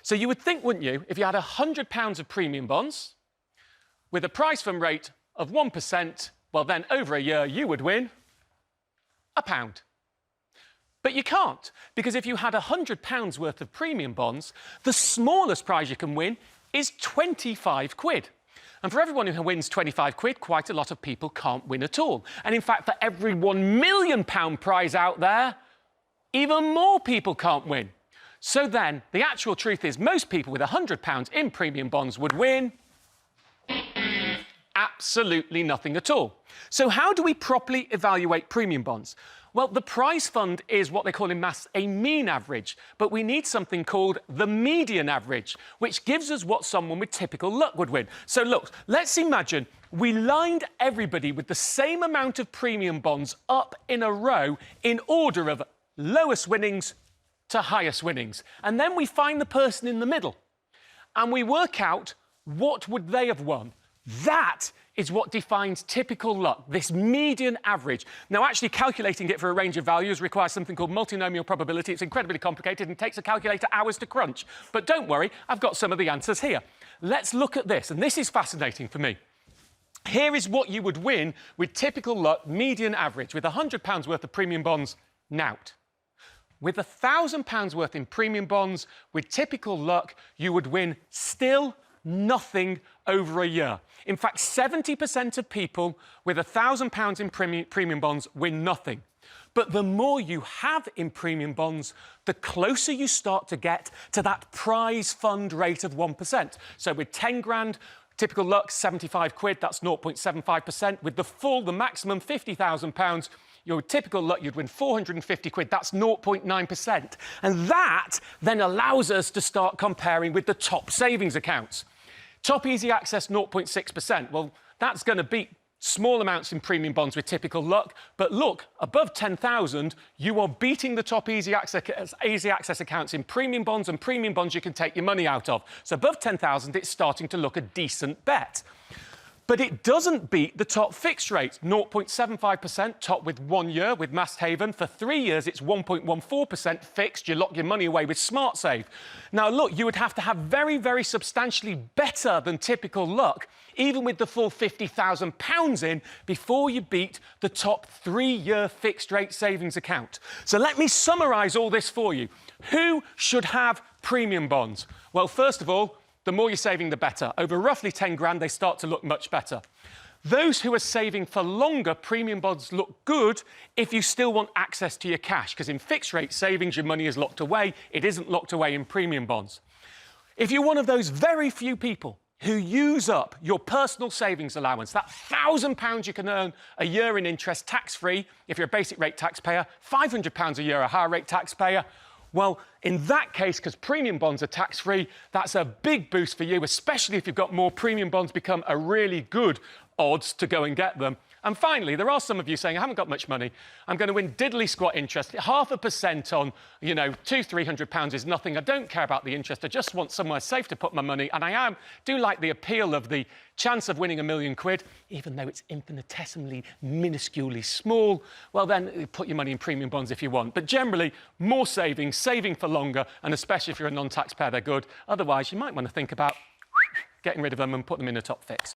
So you would think, wouldn't you, if you had £100 of premium bonds with a price fund rate of 1%, well, then over a year you would win £1. But you can't, because if you had £100 worth of premium bonds, the smallest prize you can win is 25 quid. And for everyone who wins 25 quid, quite a lot of people can't win at all. And in fact, for every £1 million prize out there, even more people can't win. So then, the actual truth is most people with £100 in premium bonds would win absolutely nothing at all. So how do we properly evaluate premium bonds? Well, the prize fund is what they call in maths a mean average, but we need something called the median average, which gives us what someone with typical luck would win. So look, let's imagine we lined everybody with the same amount of premium bonds up in a row in order of lowest winnings to highest winnings. And then we find the person in the middle and we work out what would they have won. That is what defines typical luck, this median average. Now, actually calculating it for a range of values requires something called multinomial probability. It's incredibly complicated and takes a calculator hours to crunch. But don't worry, I've got some of the answers here. Let's look at this, and this is fascinating for me. Here is what you would win with typical luck, median average, with £100 worth of premium bonds, nout. With £1,000 worth in premium bonds, with typical luck, you would win still nothing over a year. In fact, 70% of people with £1,000 in premium bonds win nothing. But the more you have in premium bonds, the closer you start to get to that prize fund rate of 1%. So with 10 grand, typical luck, 75 quid, that's 0.75%. With the maximum £50,000, your typical luck, you'd win 450 quid, that's 0.9%. And that then allows us to start comparing with the top savings accounts. Top easy access, 0.6%. Well, that's going to beat small amounts in premium bonds with typical luck. But look, above 10,000, you are beating the top easy access accounts in premium bonds, and premium bonds you can take your money out of. So above 10,000, it's starting to look a decent bet. But it doesn't beat the top fixed rate, 0.75%, top with 1 year with Mast Haven. For 3 years, it's 1.14% fixed. You lock your money away with SmartSave. Now, look, you would have to have very, very substantially better than typical luck, even with the full £50,000 in, before you beat the top 3-year fixed rate savings account. So let me summarise all this for you. Who should have premium bonds? Well, first of all, the more you're saving, the better. Over roughly 10 grand, they start to look much better. Those who are saving for longer, premium bonds look good if you still want access to your cash, because in fixed rate savings, your money is locked away. It isn't locked away in premium bonds. If you're one of those very few people who use up your personal savings allowance, that £1,000 you can earn a year in interest tax-free, if you're a basic rate taxpayer, £500 a year a higher rate taxpayer, well, in that case, because premium bonds are tax-free, that's a big boost for you, especially if you've got more premium bonds become a really good odds to go and get them. And finally, there are some of you saying, I haven't got much money. I'm going to win diddly squat interest. 0.5% on, £200-300 is nothing. I don't care about the interest. I just want somewhere safe to put my money. And I do like the appeal of the chance of winning £1 million, even though it's infinitesimally, minusculely small. Well, then put your money in premium bonds if you want. But generally, more savings, saving for longer, and especially if you're a non-taxpayer, they're good. Otherwise, you might want to think about getting rid of them and put them in a top fix.